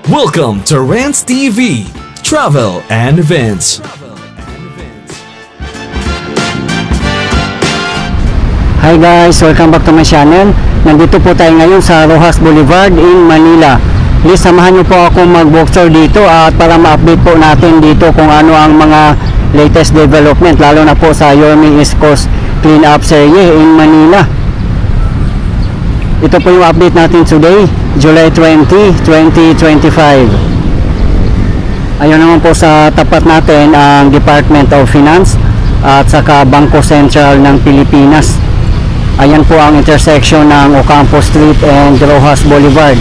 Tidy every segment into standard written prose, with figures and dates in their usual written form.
Welcome to Rants TV, Travel and Events. Hi guys, welcome back to my channel. Nandito po tayo ngayon sa Roxas Boulevard in Manila. Please samahan niyo po ako mag-walk tour dito at para ma-update po natin dito kung ano ang mga latest development, lalo na po sa Yorme East Coast Clean Up Serie in Manila. Ito po yung update natin today, July 20, 2025. Ayun naman po sa tapat natin ang Department of Finance at saka Bangko Sentral ng Pilipinas. Ayan po ang intersection ng Ocampo Street and Roxas Boulevard.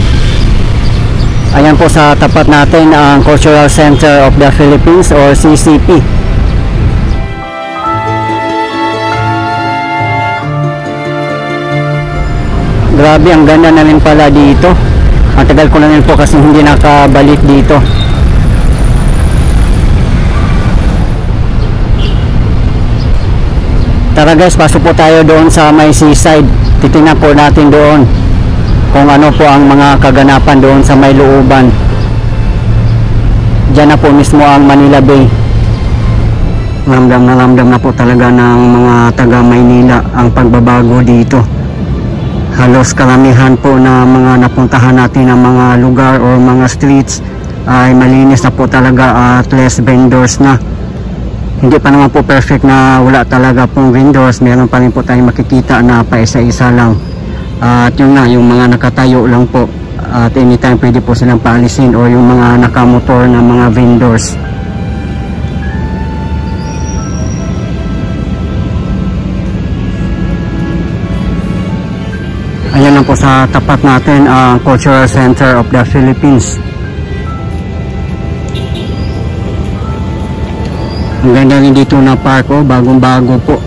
Ayan po sa tapat natin ang Cultural Center of the Philippines or CCP. Grabe, ang ganda na rin pala dito. Ang tagal ko na rin po kasi hindi nakabalik dito. Tara guys, pasok po tayo doon sa may seaside. Titingnan po natin doon kung ano po ang mga kaganapan doon sa may looban. Diyan na po mismo ang Manila Bay. Ramdam na po talaga ng mga taga Maynila ang pagbabago dito. Halos karamihan po na mga napuntahan natin ng mga lugar o mga streets ay malinis na po talaga at less vendors na. Hindi pa naman po perfect na wala talaga pong vendors. Meron pa rin po tayong makikita na pa isa-isa lang. At yun nga, yung mga nakatayo lang po. At anytime pwede po silang paalisin o yung mga nakamotor na mga vendors. Ayan lang po sa tapat natin ang Cultural Center of the Philippines. Ang ganda rin dito na park, oh, bagong-bago po.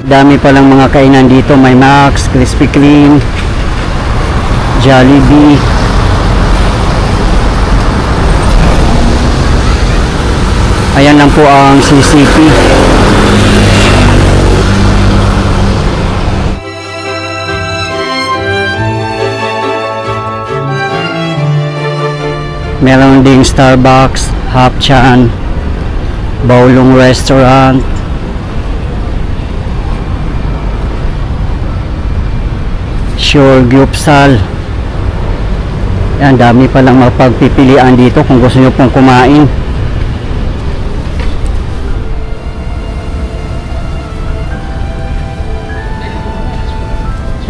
Dami palang mga kainan dito, may Max, Krispy Kreme, Jollibee. Ayan lang po ang CCP. Meron ding Starbucks, Hapchan, Baulong Restaurant, Sure Gyupsal. Yan, dami palang mapagpipilian dito kung gusto nyo pong kumain.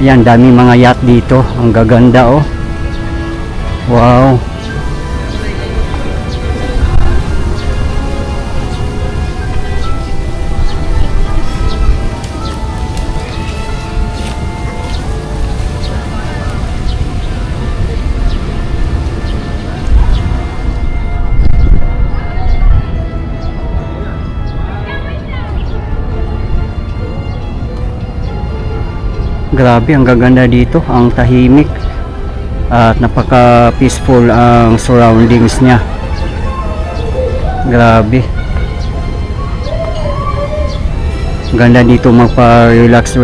Ayan, dami mga yacht dito. Ang gaganda, oh. Wow. Grabe, ang gaganda dito, ang tahimik at napaka peaceful ang surroundings niya. Grabe, ganda dito magpa-relax.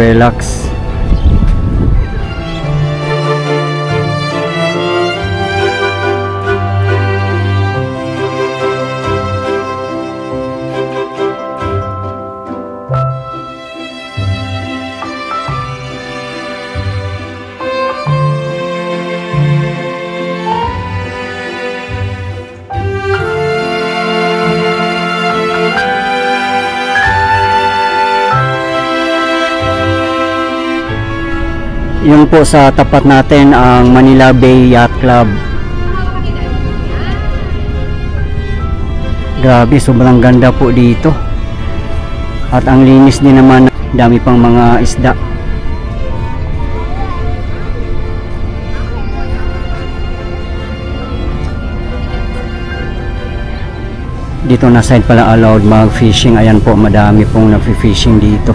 Yun po sa tapat natin ang Manila Bay Yacht Club. Grabe, sobrang ganda po dito. At ang linis din naman, dami pang mga isda. Dito na side pala allowed mag-fishing. Ayan po, madami pong nag-fishing dito.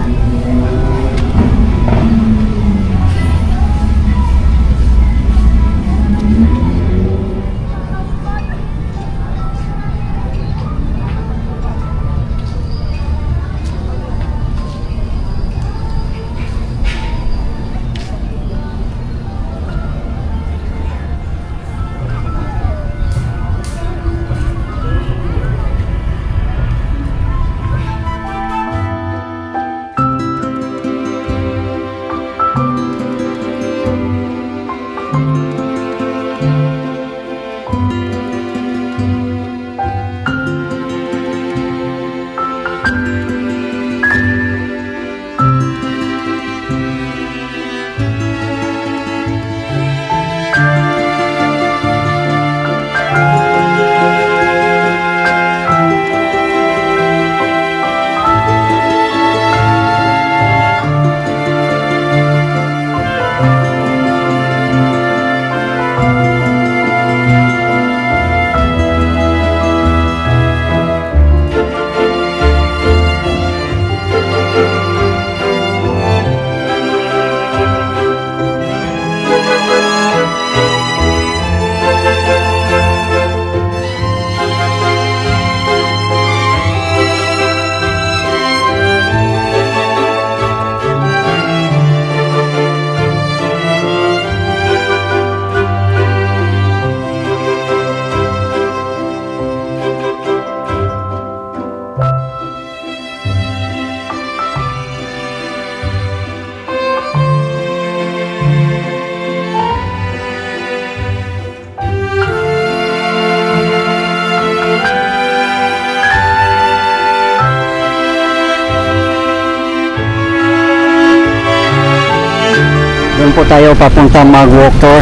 Doon po tayo papunta mag-walk tour.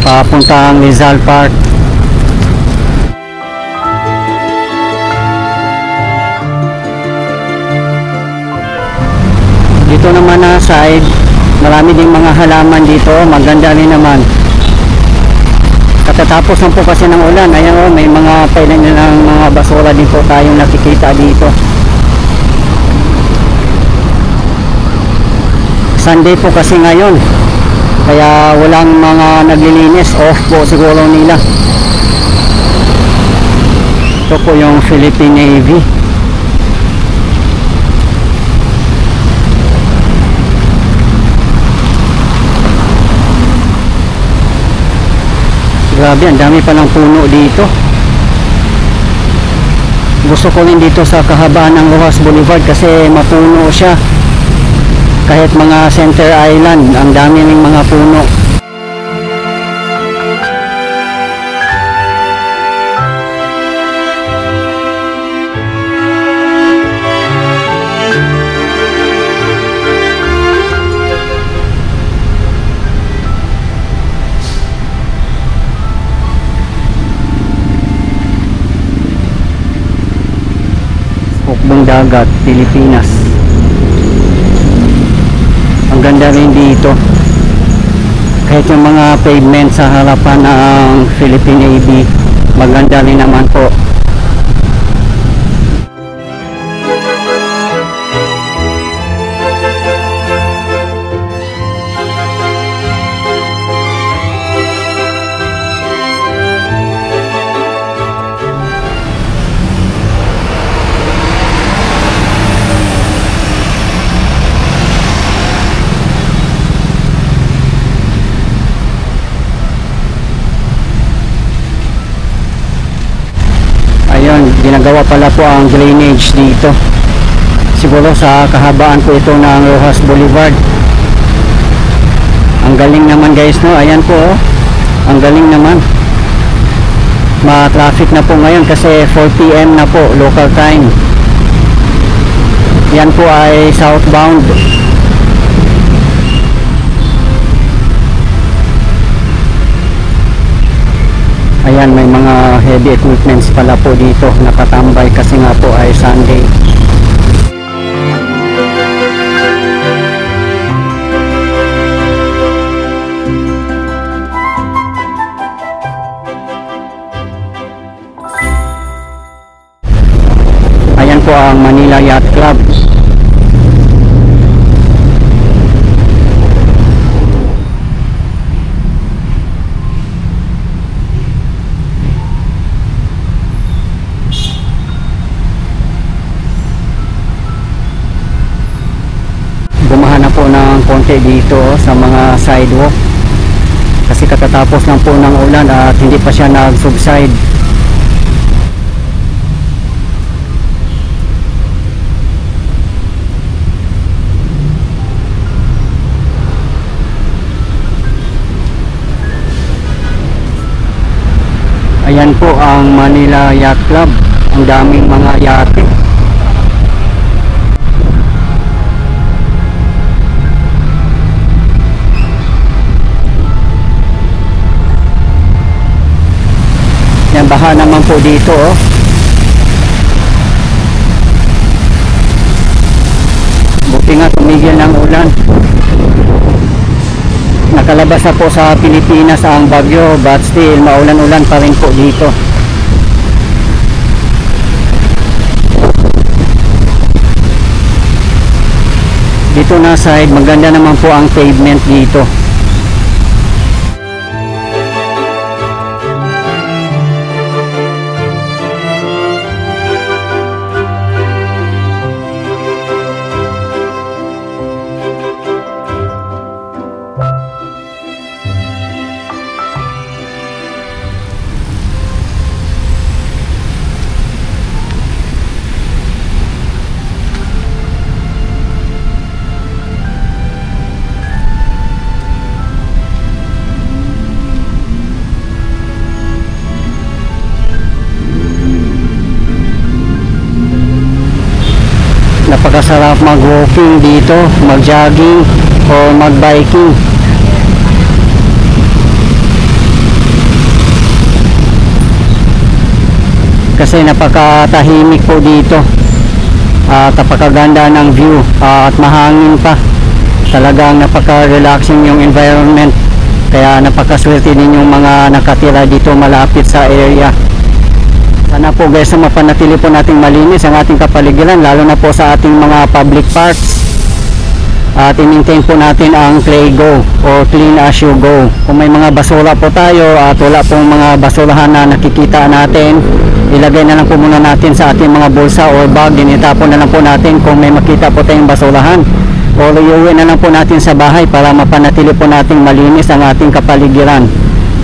Papuntang Rizal Park. Dito naman na side, marami ding mga halaman dito, maganda rin naman. Katatapos lang po kasi ng ulan, ayan o, may mga pailan ng mga basura din po tayong nakikita dito. Sunday po kasi ngayon, kaya walang mga naglilinis, off po siguro nila. Ito po yung Philippine Navy. Grabe, ang dami palang puno dito. Gusto ko rin dito sa kahabaan ng Rojas Boulevard kasi mapuno siya. Kahit mga Center Island, ang dami ng mga puno. Hukbong dagat, Pilipinas. Ang ganda rin dito. Kahit yung mga pavement sa harapan ng Philippine Navy, maganda rin naman po. Ginagawa pala po ang drainage dito, siguro sa kahabaan po ito ng Rojas Boulevard. Ang galing naman guys, no? Ayan po, oh. Ang galing naman. Ma-traffic na po ngayon kasi 4 PM na po local time. Yan po ay southbound. Ayan, may mga heavy equipments pala po dito nakatambay kasi nga po ay Sunday. Ayan po ang Manila Yacht Club. Po ng konti dito sa mga sidewalk kasi katatapos lang po ng ulan at hindi pa siya nag-subside. Ayan po ang Manila Yacht Club, ang daming mga yate. Yan, baha naman po dito, oh. Buti nga tumigil ng ulan. Nakalabas na po sa Pilipinas ang bagyo, but still maulan-ulan pa rin po dito. Dito na side, maganda naman po ang pavement dito. Napakasarap mag-walking dito, mag-jogging. o mag-biking. Kasi napakatahimik po dito at napakaganda ng view at mahangin pa. Talagang napaka-relaxing yung environment, kaya napakaswerte din yung mga nakatira dito malapit sa area. Sana po guys na mapanatili po nating malinis ang ating kapaligiran, lalo na po sa ating mga public parks, at i-maintain po natin ang play go o clean as you go. Kung may mga basura po tayo at wala pong mga basurahan na nakikita natin, ilagay na lang po muna natin sa ating mga bulsa o bag, dinitapon na lang po natin kung may makita po tayong basurahan, o iuwi na lang po natin sa bahay para mapanatili po nating malinis ang ating kapaligiran.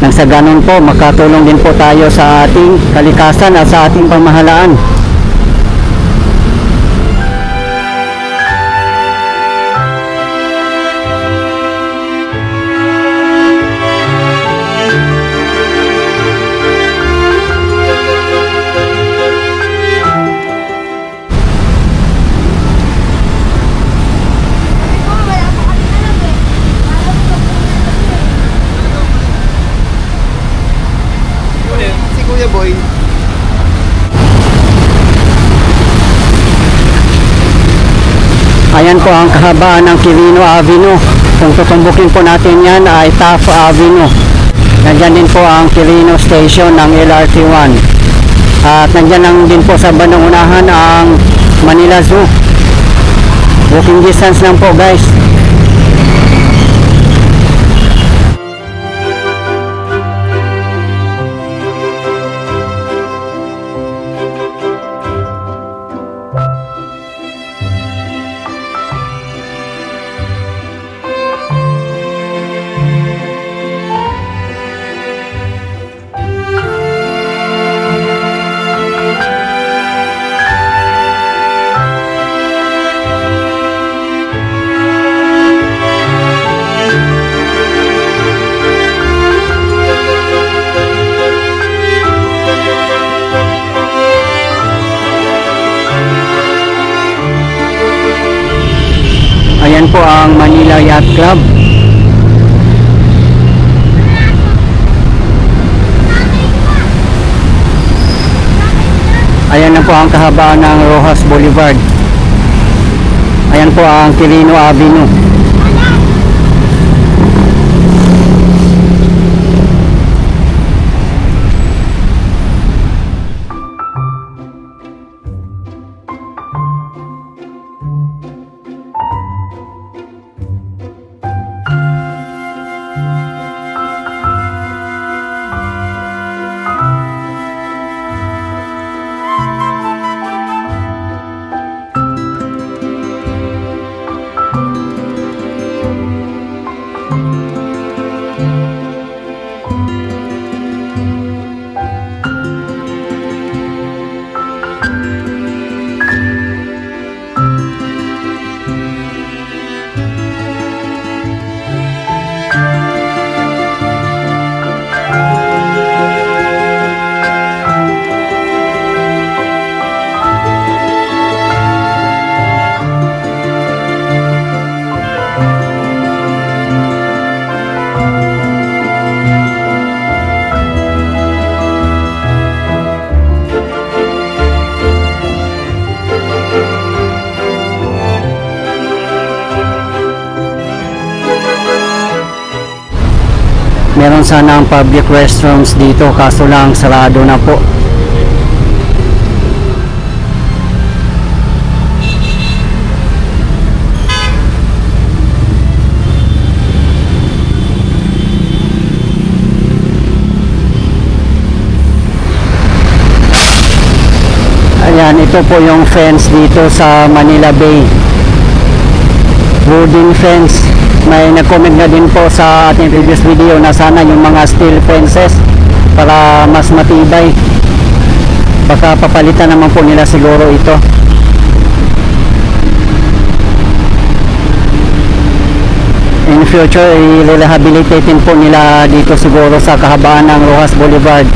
Nang sa ganun po makatulong din po tayo sa ating kalikasan at sa ating pamahalaan. Kuya Boy. Ayan po ang kahabaan ng Quirino Avenue. Kung tutumbukin po natin yan ay Taft Avenue. Nandyan din po ang Quirino Station ng LRT1. At nandyan lang din po sa bandang unahan ang Manila Zoo. Walking distance lang po guys. Ayan po ang Manila Yacht Club. Ayan na po ang kahabaan ng Rojas Boulevard. Ayan po ang Quirino Avenue. Meron sana ang public restrooms dito, kaso lang sarado na po. Ayan, ito po yung fence dito sa Manila Bay. Wooden fence. May nag-comment na din po sa ating previous video na sana yung mga steel fences para mas matibay. Baka papalitan naman po nila siguro ito. In future, i-rehabilitate din po nila dito siguro sa kahabaan ng Rojas Boulevard.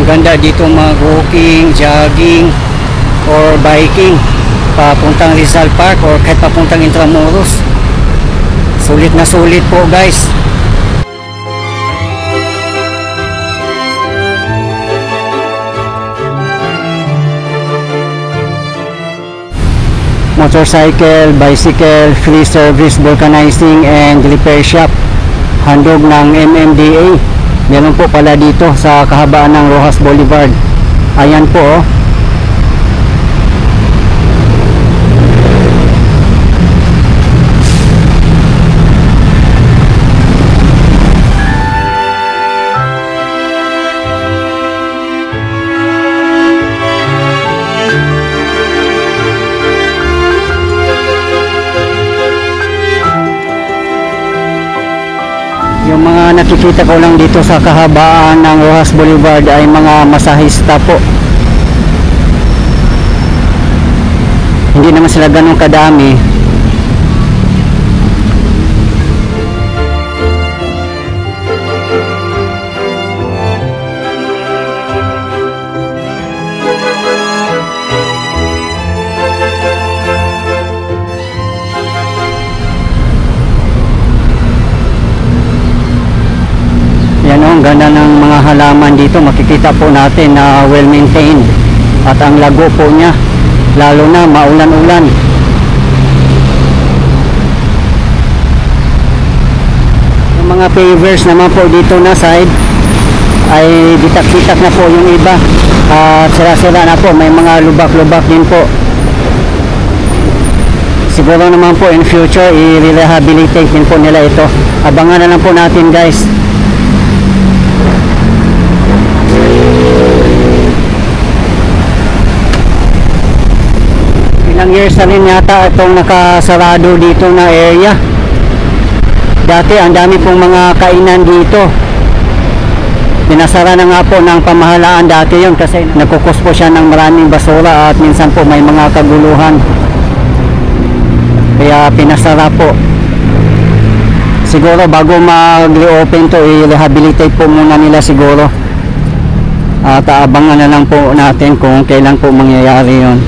Ang ganda dito mag-walking, jogging, or biking papuntang Rizal Park or kahit papuntang Intramuros. Sulit na sulit po guys. Motorcycle, bicycle, free service, vulcanizing and repair shop. Handog ng MMDA. Meron po pala dito sa kahabaan ng Roxas Boulevard. Ayan po oh. Yung mga nakikita ko lang dito sa kahabaan ng Roxas Boulevard ay mga masahista po. Hindi naman sila ganun kadami. Ang ganda ng mga halaman dito, makikita po natin na well maintained at ang lago po niya, lalo na maulan-ulan. Yung mga pavers naman po dito na side ay bitak-bitak na po yung iba at sira-sira na po, may mga lubak-lubak din po. Siguro naman po in future i-rehabilitate din po nila ito. Abangan na lang po natin guys. Ilang years na rin yata itong nakasarado dito na area. Dati ang dami pong mga kainan dito. Pinasara na nga po ng pamahalaan dati yun kasi nagkukos po siya ng maraming basura at minsan po may mga kaguluhan. Kaya pinasara po. Siguro bago mag-reopen to, i-rehabilitate po muna nila siguro. At aabangan na lang po natin kung kailan po mangyayari yun.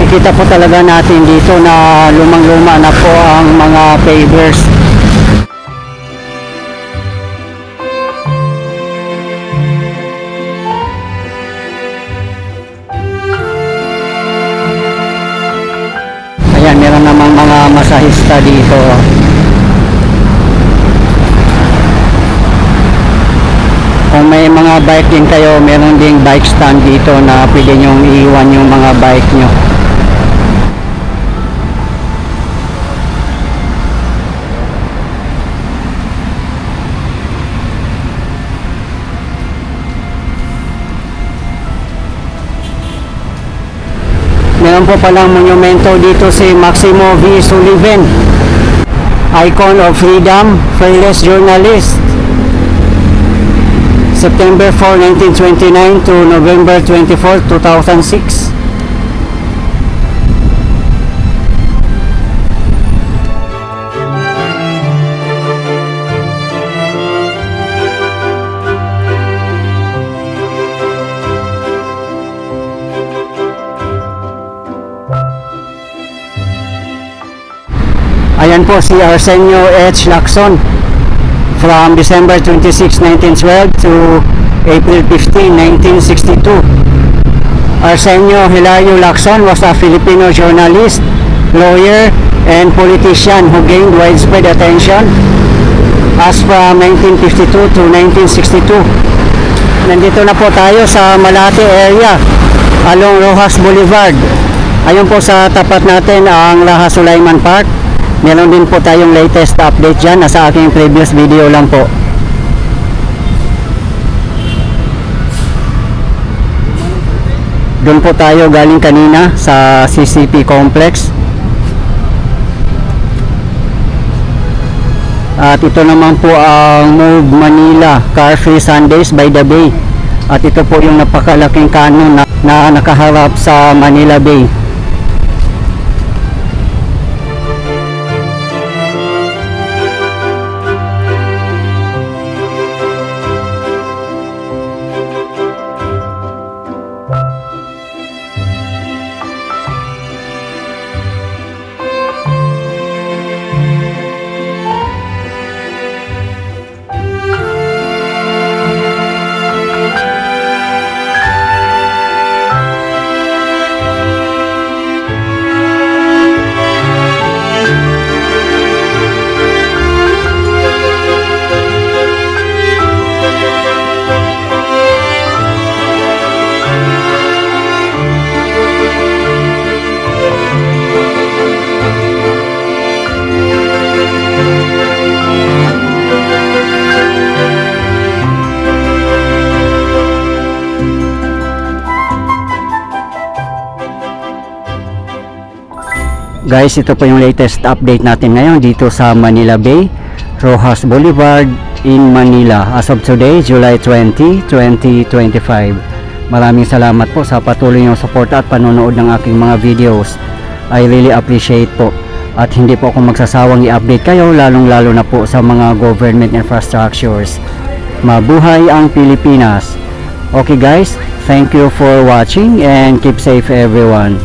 Kita po talaga natin dito na lumang-luma na po ang mga pavers. Ayan, meron namang mga masahista dito. Kung may mga bike din kayo, meron ding bike stand dito na pwede nyong iiwan yung mga bike nyo. Meron po palang monumento dito si Maximo V. Sullivan, icon of freedom, fearless journalist. September 4, 1929 to November 24, 2006. Ayan po si Arsenio H. Lacson from December 26, 1912 to April 15, 1962. Arsenio Hilario Lacson was a Filipino journalist, lawyer, and politician who gained widespread attention as from 1952 to 1962. Nandito na po tayo sa Malate area along Rojas Boulevard. Ayun po sa tapat natin ang Laha Sulaiman Park. Meron din po tayong latest update dyan. Nasa aking previous video lang po. Doon po tayo galing kanina sa CCP Complex. At ito naman po ang Move Manila Car Free Sundays by the Bay. At ito po yung napakalaking kanon na nakaharap sa Manila Bay. Guys, ito po yung latest update natin ngayon dito sa Manila Bay, Rojas Boulevard in Manila as of today, July 20, 2025. Maraming salamat po sa patuloy niyong support at panonood ng aking mga videos. I really appreciate po. At hindi po ako magsasawang i-update kayo, lalong-lalo na po sa mga government infrastructures. Mabuhay ang Pilipinas! Okay guys, thank you for watching and keep safe everyone.